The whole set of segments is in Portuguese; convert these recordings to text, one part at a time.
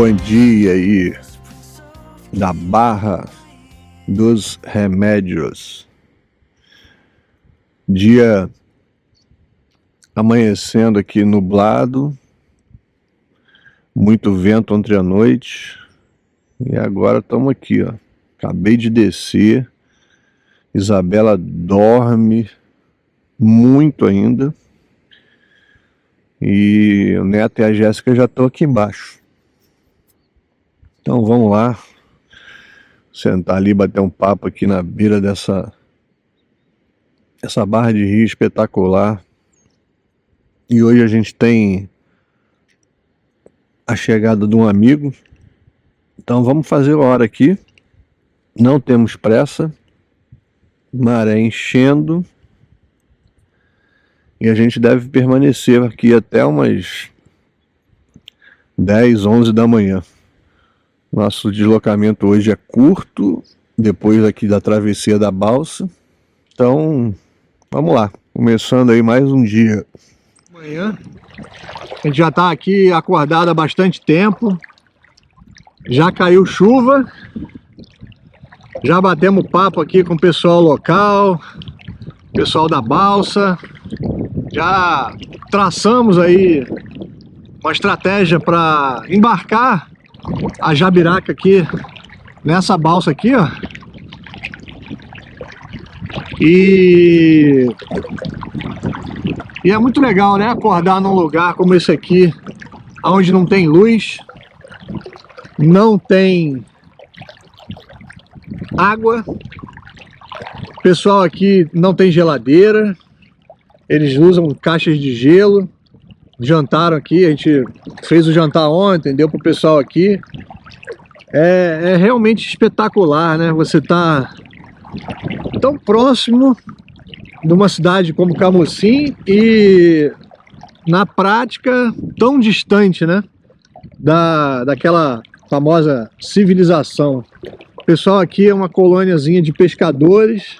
bom dia aí da Barra dos Remédios. Dia amanhecendo aqui nublado, muito vento ontem à noite e agora estamos aqui, ó. Acabei de descer, Isabela dorme muito ainda e o Neto e a Jéssica já estão aqui embaixo. Então vamos lá, sentar ali, bater um papo aqui na beira dessa barra de rio espetacular. E hoje a gente tem a chegada de um amigo, então vamos fazer hora aqui, não temos pressa, maré enchendo, e a gente deve permanecer aqui até umas 10, 11 da manhã. Nosso deslocamento hoje é curto, depois aqui da travessia da balsa, então vamos lá, começando aí mais um dia. Amanhã, a gente já está aqui acordado há bastante tempo, já caiu chuva, já batemos papo aqui com o pessoal local, pessoal da balsa, já traçamos aí uma estratégia para embarcar a Jabiraca aqui nessa balsa aqui, ó. E é muito legal, né, acordar num lugar como esse aqui, onde não tem luz, não tem água, o pessoal aqui não tem geladeira, eles usam caixas de gelo. Jantaram aqui, a gente fez o jantar ontem, deu pro pessoal aqui. É realmente espetacular, né? Você tá tão próximo de uma cidade como Camocim e na prática tão distante, né? Daquela famosa civilização. O pessoal aqui é uma colôniazinha de pescadores,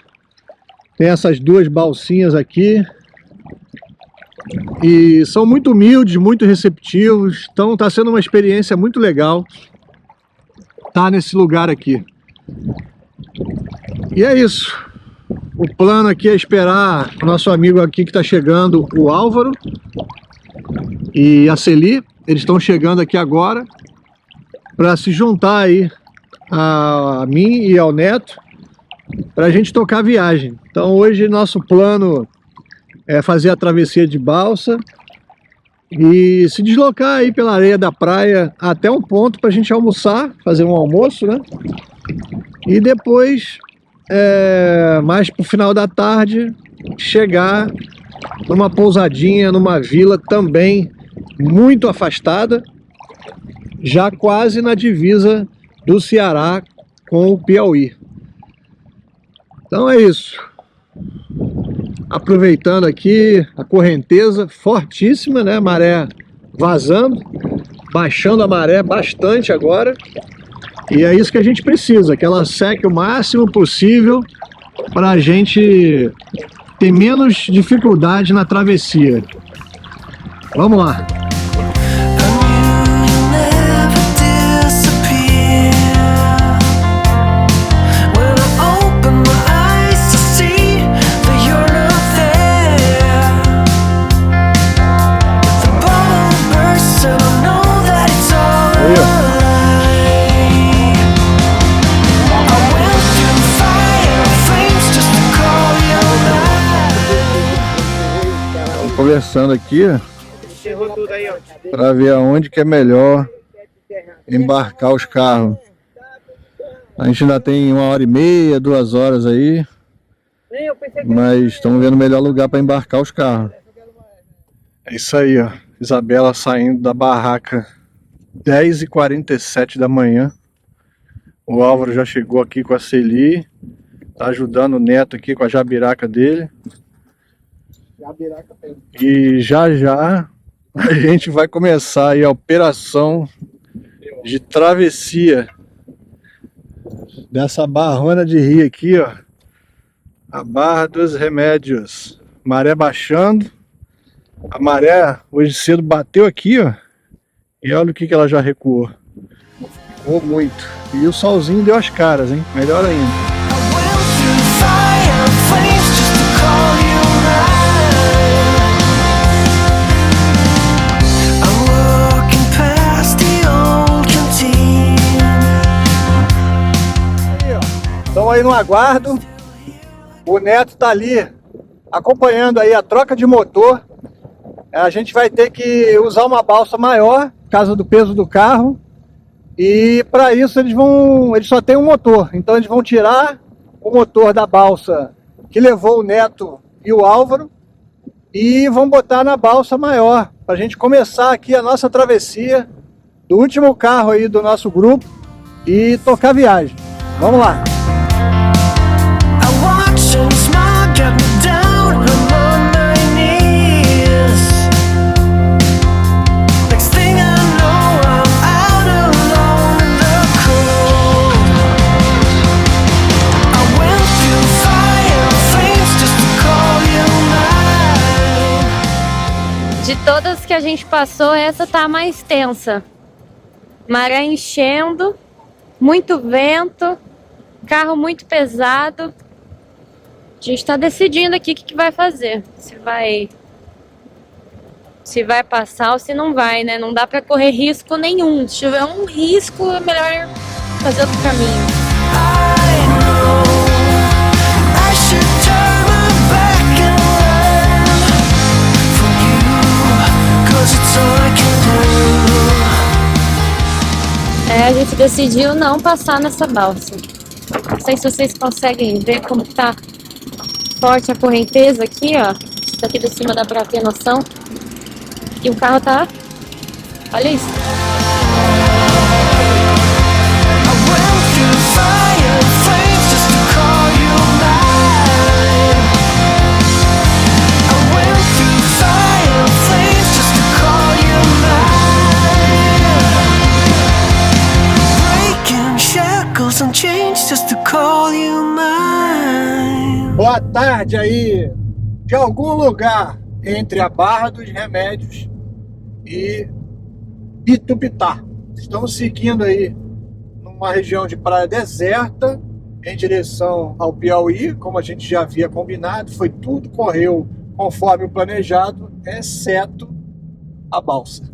tem essas duas balsinhas aqui e são muito humildes, muito receptivos, então está sendo uma experiência muito legal estar nesse lugar aqui. E é isso, o plano aqui é esperar o nosso amigo aqui que está chegando, o Álvaro e a Celi. Eles estão chegando aqui agora para se juntar aí a mim e ao Neto para a gente tocar a viagem. Então hoje nosso plano é fazer a travessia de balsa e se deslocar aí pela areia da praia até um ponto para a gente almoçar, fazer um almoço, né? E depois, mais pro final da tarde, chegar numa pousadinha, numa vila também muito afastada, já quase na divisa do Ceará com o Piauí. Então é isso. Aproveitando aqui a correnteza fortíssima, né? Maré vazando, baixando a maré bastante agora. E é isso que a gente precisa, que ela seque o máximo possível para a gente ter menos dificuldade na travessia. Vamos lá! Conversando aqui para ver aonde que é melhor embarcar os carros. A gente ainda tem 1h30, 2 horas aí, mas estamos vendo o melhor lugar para embarcar os carros. É isso aí, ó. Isabela saindo da barraca 10h47 da manhã. O Álvaro já chegou aqui com a Celi, tá ajudando o Neto aqui com a jabiraca dele. E já já a gente vai começar aí a operação de travessia dessa barrona de rio aqui, ó, a Barra dos Remédios. Maré baixando, a maré hoje cedo bateu aqui, ó, e olha o que ela já recuou. Ou muito. E o solzinho deu as caras, hein? Melhor ainda. Estamos aí no aguardo. O Neto tá ali acompanhando aí a troca de motor. A gente vai ter que usar uma balsa maior, por causa do peso do carro. E para isso eles só tem um motor. Então eles vão tirar o motor da balsa que levou o Neto e o Álvaro e vão botar na balsa maior, para a gente começar aqui a nossa travessia do último carro aí do nosso grupo e tocar viagem. Vamos lá! De todas que a gente passou, essa tá a mais tensa. Maré enchendo, muito vento, carro muito pesado. A gente tá decidindo aqui o que vai fazer. Se vai passar ou se não vai, né? Não dá pra correr risco nenhum. Se tiver um risco, é melhor fazer outro caminho. A gente decidiu não passar nessa balsa. Não sei se vocês conseguem ver como tá forte a correnteza aqui, ó. Daqui de cima dá pra ter noção. E o carro tá... Olha isso. Boa tarde aí, de algum lugar entre a Barra dos Remédios e Itupitá. Estamos seguindo aí numa região de praia deserta em direção ao Piauí, como a gente já havia combinado. Tudo correu conforme o planejado, exceto a balsa.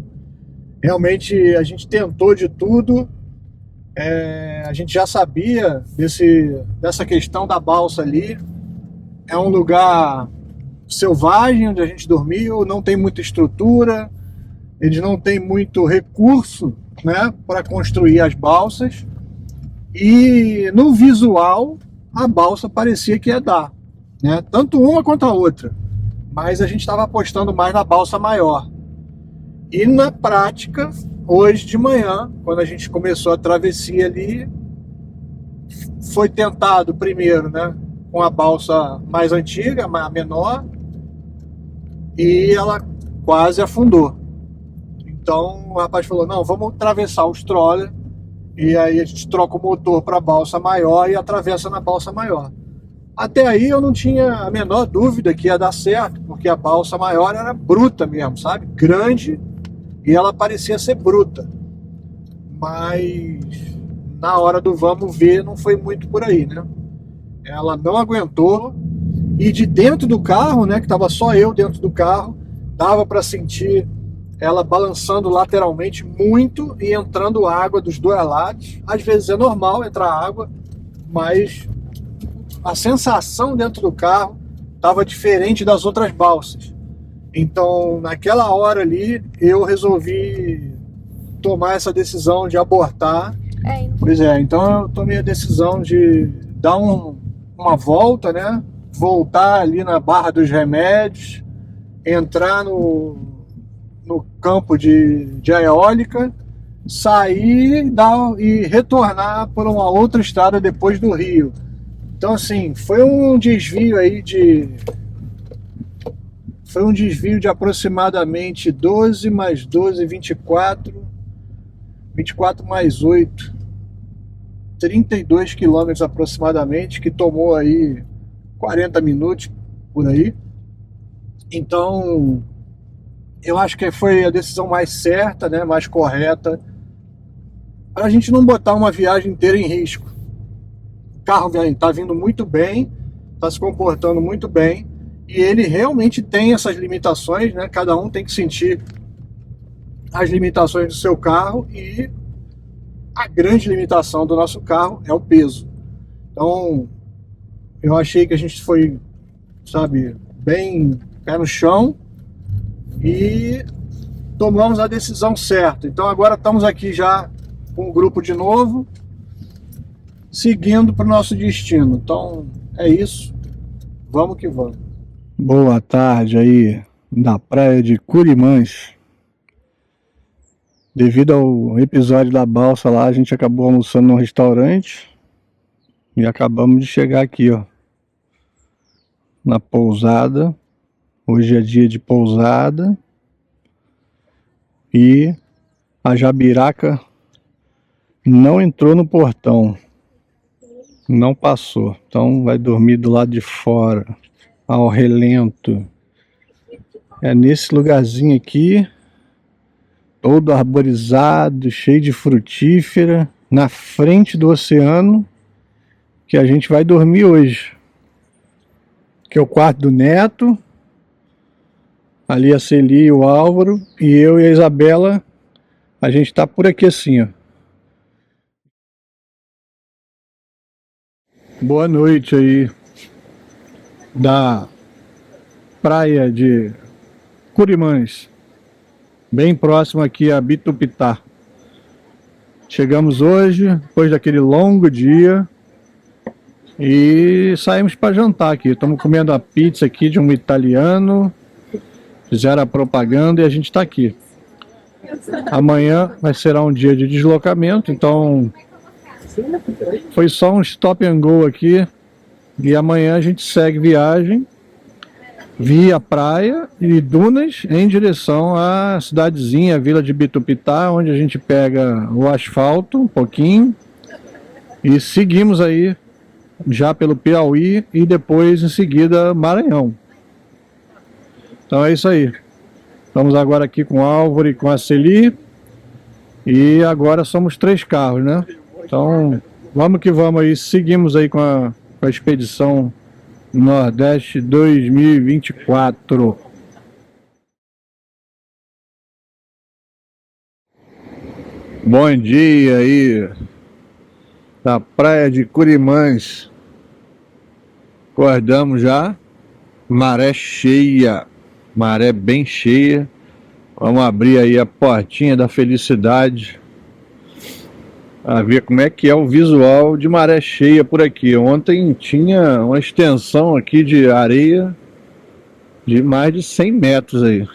Realmente a gente tentou de tudo. A gente já sabia dessa questão da balsa ali. É um lugar selvagem onde a gente dormiu, não tem muita estrutura, eles não têm muito recurso, né, para construir as balsas. E no visual a balsa parecia que ia dar, né, tanto uma quanto a outra, mas a gente estava apostando mais na balsa maior. E na prática, hoje de manhã, quando a gente começou a travessia ali, foi tentado primeiro, né, com a balsa mais antiga, a menor, e ela quase afundou. Então o rapaz falou, não, vamos atravessar os trolley, e aí a gente troca o motor para a balsa maior e atravessa na balsa maior. Até aí eu não tinha a menor dúvida que ia dar certo, porque a balsa maior era bruta mesmo, sabe? Grande, e ela parecia ser bruta. Mas na hora do vamos ver não foi muito por aí, né? Ela não aguentou, e de dentro do carro, né, que estava só eu dentro do carro, dava para sentir ela balançando lateralmente muito e entrando água dos dois lados. Às vezes é normal entrar água, mas a sensação dentro do carro estava diferente das outras balsas. Então naquela hora ali eu resolvi tomar essa decisão de abortar. Pois é, então eu tomei a decisão de dar uma volta, né? Voltar ali na Barra dos Remédios, entrar no campo de eólica, sair e retornar por uma outra estrada depois do Rio. Então assim, foi um desvio aí de aproximadamente 12 mais 12, 24 mais 8, 32 quilômetros aproximadamente, que tomou aí 40 minutos por aí. Então eu acho que foi a decisão mais certa, né, mais correta, para a gente não botar uma viagem inteira em risco. O carro está vindo muito bem, está se comportando muito bem, e ele realmente tem essas limitações, né? Cada um tem que sentir as limitações do seu carro, e a grande limitação do nosso carro é o peso. Então, eu achei que a gente foi, sabe, bem pé no chão e tomamos a decisão certa. Então agora estamos aqui já com o grupo de novo, seguindo para o nosso destino. Então é isso, vamos que vamos. Boa tarde aí na praia de Curimães. Devido ao episódio da balsa lá, a gente acabou almoçando num restaurante e acabamos de chegar aqui, ó, na pousada. Hoje é dia de pousada e a Jabiraca não entrou no portão, não passou, então vai dormir do lado de fora, ao relento. É nesse lugarzinho aqui, todo arborizado, cheio de frutífera, na frente do oceano, que a gente vai dormir hoje. Que é o quarto do Neto, ali a Celi e o Álvaro, e eu e a Isabela, a gente tá por aqui assim, ó. Boa noite aí da praia de Curimães, bem próximo aqui a Bitupitá. Chegamos hoje, depois daquele longo dia, e saímos para jantar aqui. Estamos comendo a pizza aqui de um italiano, fizeram a propaganda e a gente está aqui. Amanhã será um dia de deslocamento, então foi só um stop and go aqui, e amanhã a gente segue viagem via praia e dunas em direção à cidadezinha, a vila de Bitupitá, onde a gente pega o asfalto um pouquinho e seguimos aí já pelo Piauí e depois em seguida Maranhão. Então é isso aí. Estamos agora aqui com o Álvaro e com a Celi, e agora somos 3 carros, né? Então vamos que vamos aí, seguimos aí com a expedição Nordeste 2024. Bom dia aí da praia de Curimães. Acordamos já, maré cheia, maré bem cheia. Vamos abrir aí a portinha da felicidade a ver como é que é o visual de maré cheia por aqui. Ontem tinha uma extensão aqui de areia de mais de 100 metros aí.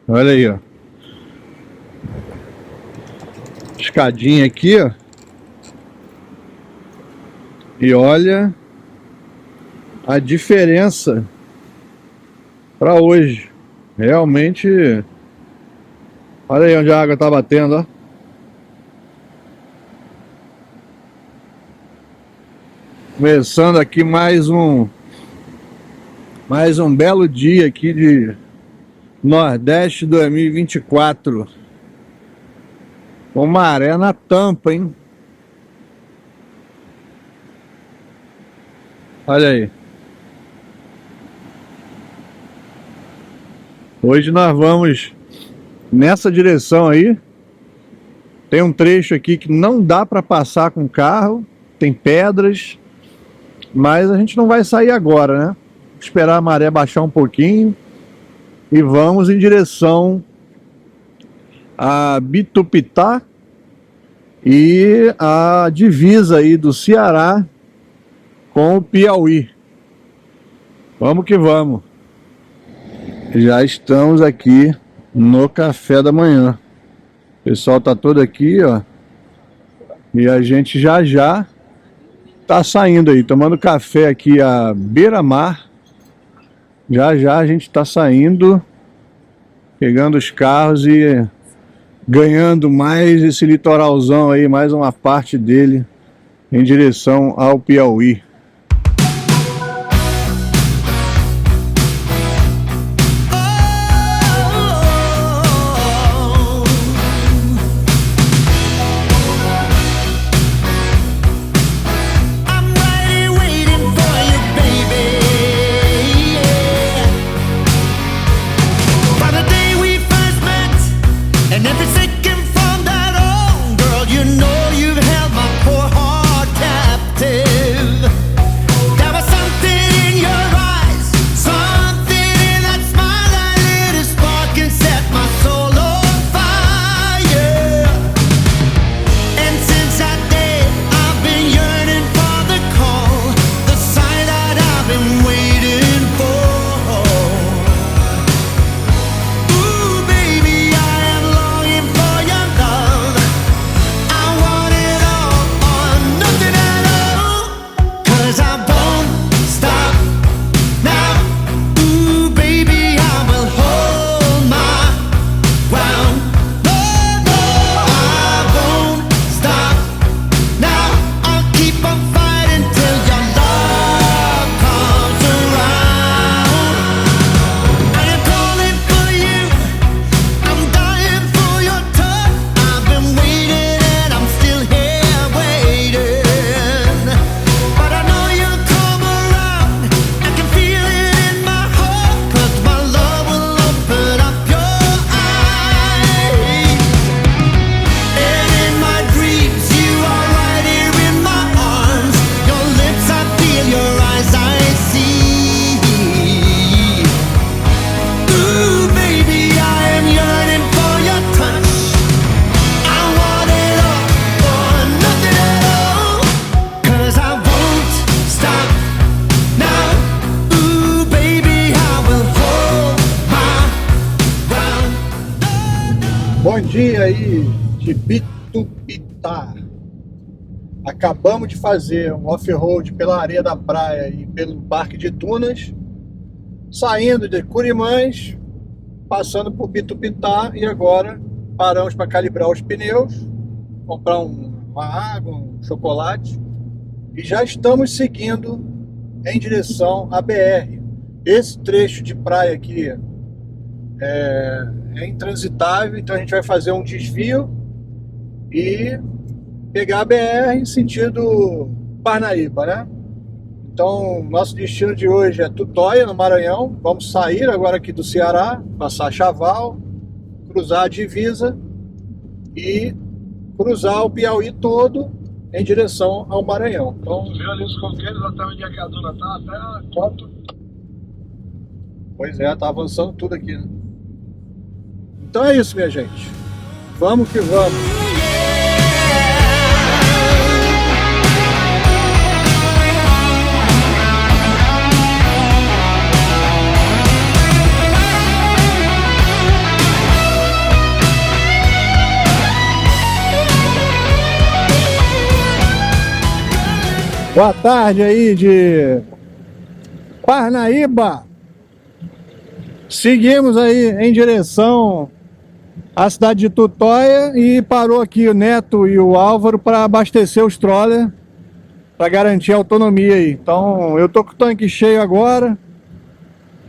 Olha aí, ó. Escadinha aqui, ó. E olha a diferença para hoje. Realmente, olha aí onde a água tá batendo, ó. Começando aqui mais um belo dia aqui de Nordeste 2024. Com maré na tampa, hein? Olha aí. Hoje nós vamos nessa direção aí. Tem um trecho aqui que não dá para passar com carro, tem pedras, mas a gente não vai sair agora, né? Esperar a maré baixar um pouquinho e vamos em direção a Bitupitá e a divisa aí do Ceará com o Piauí. Vamos que vamos. Já estamos aqui no café da manhã. O pessoal tá todo aqui, ó. E a gente já tá saindo aí, tomando café aqui à beira-mar. Já a gente tá saindo, pegando os carros e ganhando mais esse litoralzão aí, mais uma parte dele em direção ao Piauí. Bom dia aí de Bitupitá. Acabamos de fazer um off-road pela areia da praia e pelo Parque de Dunas, saindo de Curimães, passando por Bitupitá, e agora paramos para calibrar os pneus, comprar uma água, um chocolate, e já estamos seguindo em direção à BR. Esse trecho de praia aqui é intransitável, então a gente vai fazer um desvio e pegar a BR em sentido Parnaíba, né? Então, nosso destino de hoje é Tutóia, no Maranhão. Vamos sair agora aqui do Ceará, passar Chaval, cruzar a divisa e cruzar o Piauí todo em direção ao Maranhão. Então, Viu ali os coqueiros até onde a Caduna tá, até a Coto. pois é, tá avançando tudo aqui, né? Então é isso, minha gente. Vamos que vamos. Boa tarde aí de Parnaíba. Seguimos aí em direção à cidade de Tutóia e parou aqui o Neto e o Álvaro para abastecer os trollers para garantir a autonomia aí. Então eu tô com o tanque cheio agora,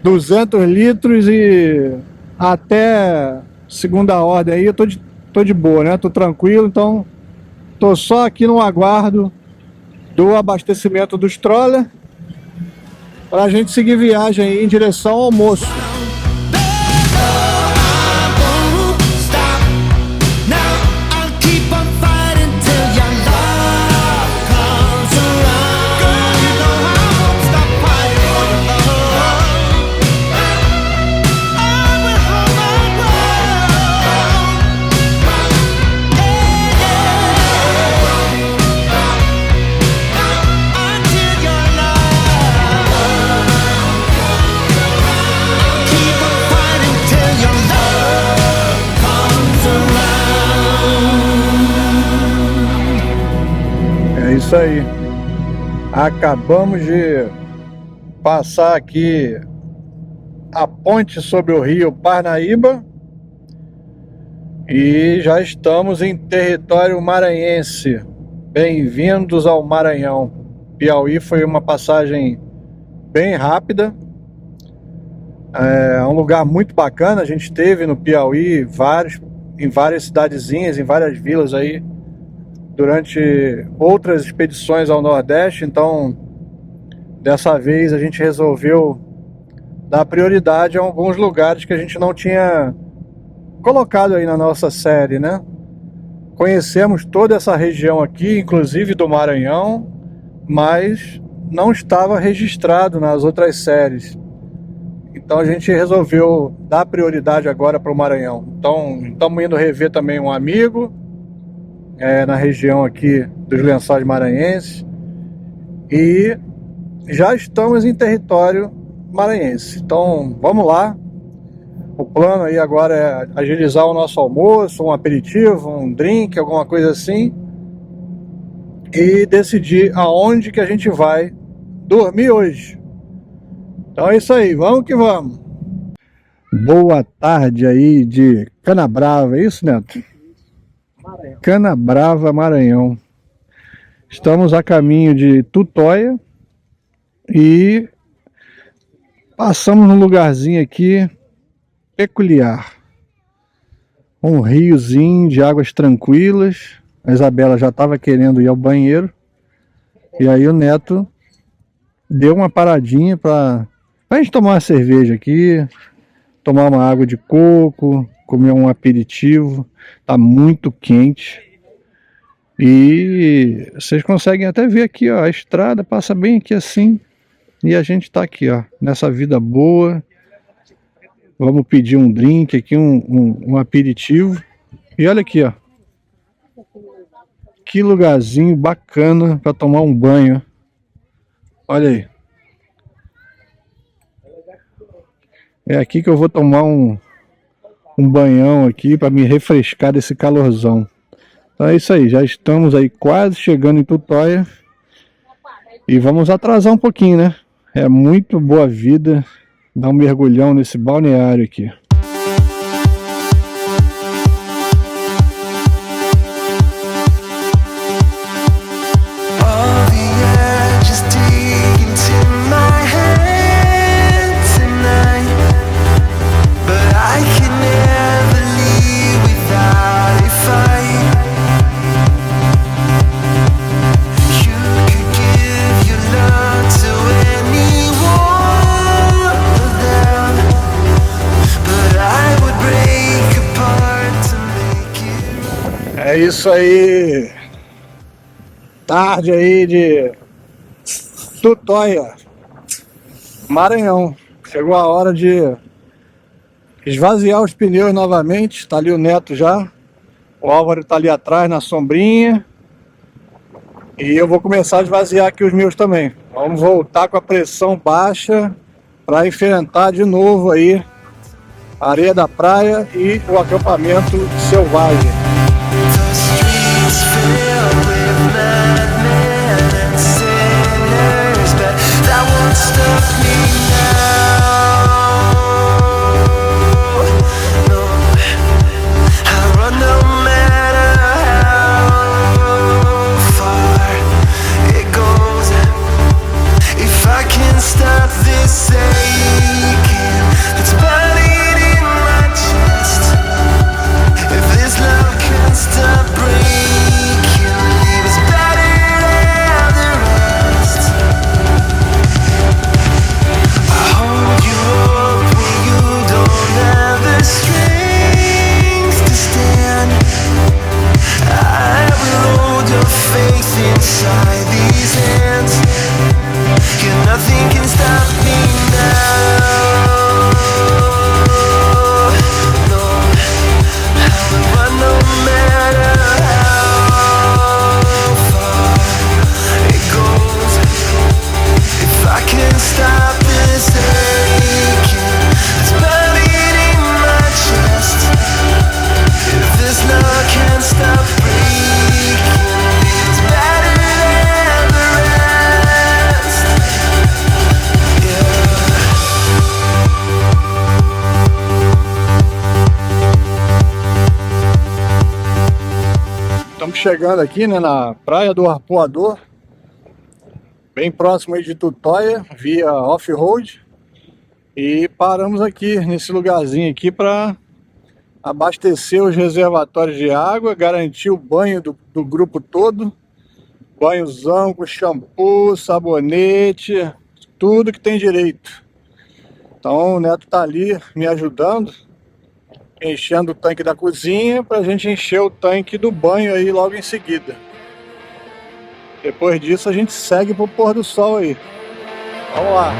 200 litros, e até segunda ordem aí eu tô de boa, né? Tô tranquilo, então tô só aqui no aguardo do abastecimento dos trollers para a gente seguir viagem aí em direção ao almoço. É isso aí. Acabamos de passar aqui a ponte sobre o rio Parnaíba e já estamos em território maranhense. Bem-vindos ao Maranhão. Piauí foi uma passagem bem rápida. É um lugar muito bacana. A gente esteve no Piauí em várias cidadezinhas, em várias vilas aí, durante outras expedições ao Nordeste. Então, dessa vez a gente resolveu dar prioridade a alguns lugares que a gente não tinha colocado aí na nossa série, né? Conhecemos toda essa região aqui, inclusive do Maranhão, mas não estava registrado nas outras séries. Então a gente resolveu dar prioridade agora para o Maranhão. Então estamos indo rever também um amigo na região aqui dos Lençóis Maranhenses, e já estamos em território maranhense. Então vamos lá. O plano aí agora é agilizar o nosso almoço, um aperitivo, um drink, alguma coisa assim, e decidir aonde que a gente vai dormir hoje. Então é isso aí, vamos que vamos. Boa tarde aí de Canabrava, é isso, Neto? Maranhão. Canabrava, Maranhão. Estamos a caminho de Tutóia e passamos num lugarzinho aqui peculiar. Um riozinho de águas tranquilas. A Isabela já estava querendo ir ao banheiro. E aí o Neto deu uma paradinha para a gente tomar uma cerveja aqui, tomar uma água de coco, comer um aperitivo. Tá muito quente. E vocês conseguem até ver aqui, ó, a estrada passa bem aqui assim. E a gente tá aqui, ó, nessa vida boa. Vamos pedir um drink aqui, um aperitivo. E olha aqui, ó. Que lugarzinho bacana para tomar um banho. Olha aí. É aqui que eu vou tomar um banhão aqui para me refrescar desse calorzão. Então é isso aí, já estamos aí quase chegando em Tutóia e vamos atrasar um pouquinho, né? É muito boa vida dar um mergulhão nesse balneário aqui. É isso aí, tarde aí de Tutóia, Maranhão. Chegou a hora de esvaziar os pneus novamente. Tá ali o Neto já, o Álvaro tá ali atrás na sombrinha. E eu vou começar a esvaziar aqui os meus também. Vamos voltar com a pressão baixa para enfrentar de novo aí a areia da praia e o acampamento selvagem. Estamos chegando aqui, né, na Praia do Arpoador, bem próximo aí de Tutóia, via off-road. E paramos aqui nesse lugarzinho aqui para abastecer os reservatórios de água, garantir o banho do grupo todo. Banhozão com shampoo, sabonete, tudo que tem direito. Então o Neto tá ali me ajudando, enchendo o tanque da cozinha pra gente encher o tanque do banho aí logo em seguida. Depois disso a gente segue pro pôr do sol aí. Vamos lá.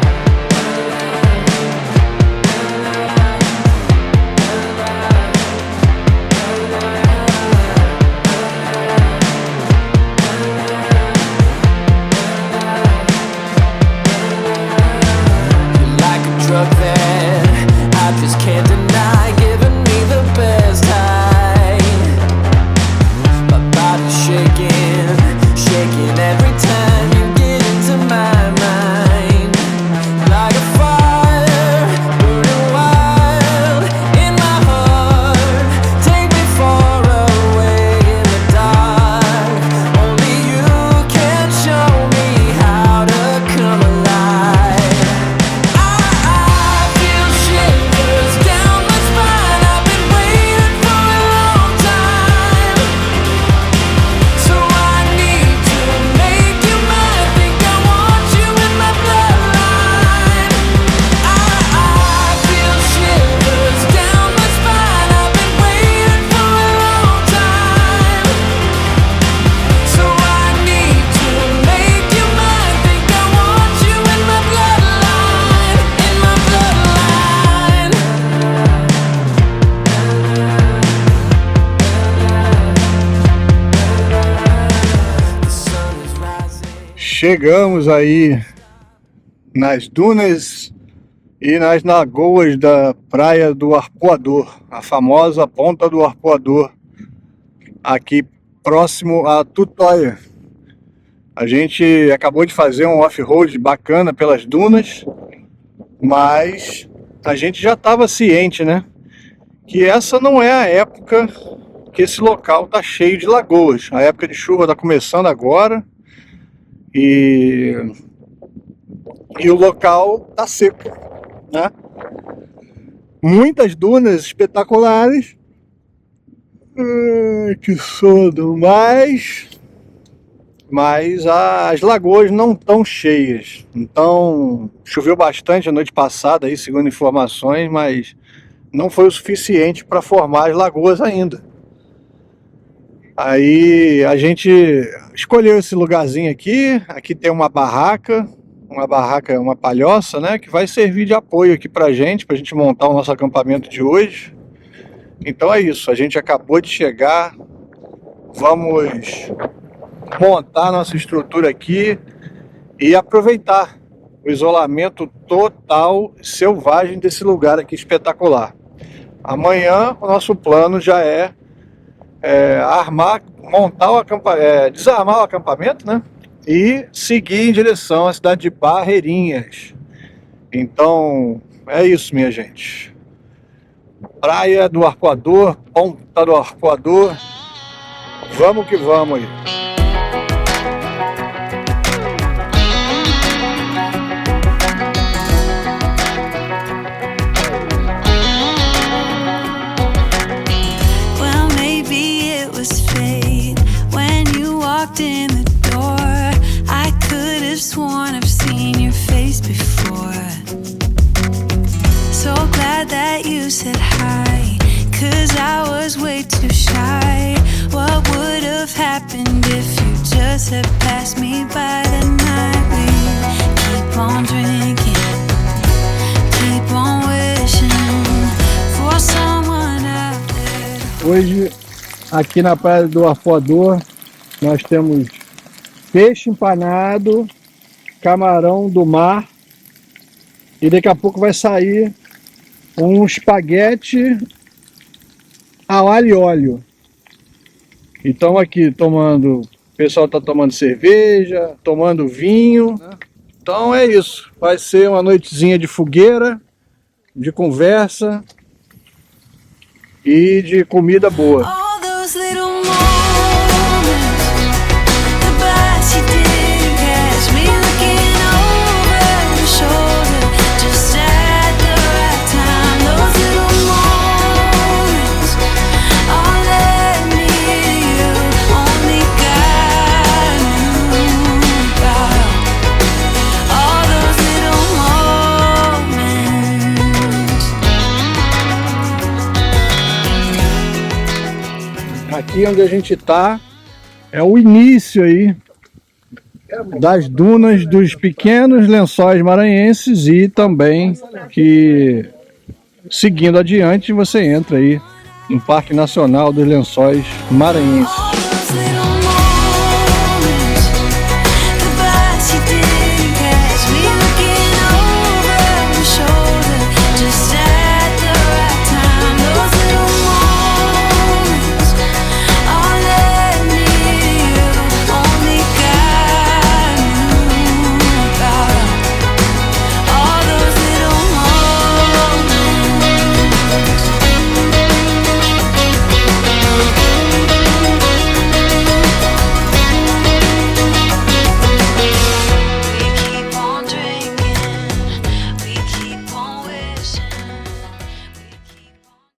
Chegamos aí nas dunas e nas lagoas da Praia do Arpoador, a famosa Ponta do Arpoador, aqui próximo a Tutóia. A gente acabou de fazer um off-road bacana pelas dunas, mas a gente já estava ciente, né, que essa não é a época que esse local tá cheio de lagoas. A época de chuva está começando agora e o local tá seco, né? Muitas dunas espetaculares. Ai, que sono, mas as lagoas não estão cheias. Então, choveu bastante a noite passada, aí, segundo informações, mas não foi o suficiente para formar as lagoas ainda. Aí a gente escolheu esse lugarzinho aqui. Aqui tem uma barraca, uma palhoça, né, que vai servir de apoio aqui pra gente montar o nosso acampamento de hoje. Então é isso, a gente acabou de chegar, vamos montar nossa estrutura aqui e aproveitar o isolamento total selvagem desse lugar aqui espetacular. Amanhã o nosso plano já é desarmar o acampamento, né? E seguir em direção à cidade de Barreirinhas. Então é isso, minha gente. Praia do Arpoador, Ponta do Arpoador. Vamos que vamos aí. Well, maybe it was fate when you walked in the door. I could have sworn I've seen your face before. So glad that you said hi, 'cause I was way too shy. What would have happened if you just had passed me by the night? We keep on drinking, keep on wishing for someone out there. Hoje, aqui na Praia do Arpoador, nós temos peixe empanado, camarão do mar, e daqui a pouco vai sair um espaguete ao alho e óleo. Então aqui tomando, o pessoal está tomando cerveja, tomando vinho. Então é isso, vai ser uma noitezinha de fogueira, de conversa e de comida boa. All those little moments, the bites you didn't catch me looking over your shoulder, just at the right time. Those little moments all led me to you. Only God knew about all those little moments. Aqui onde a gente está é o início aí das dunas dos pequenos lençóis maranhenses, e também que seguindo adiante você entra aí no Parque Nacional dos Lençóis Maranhenses.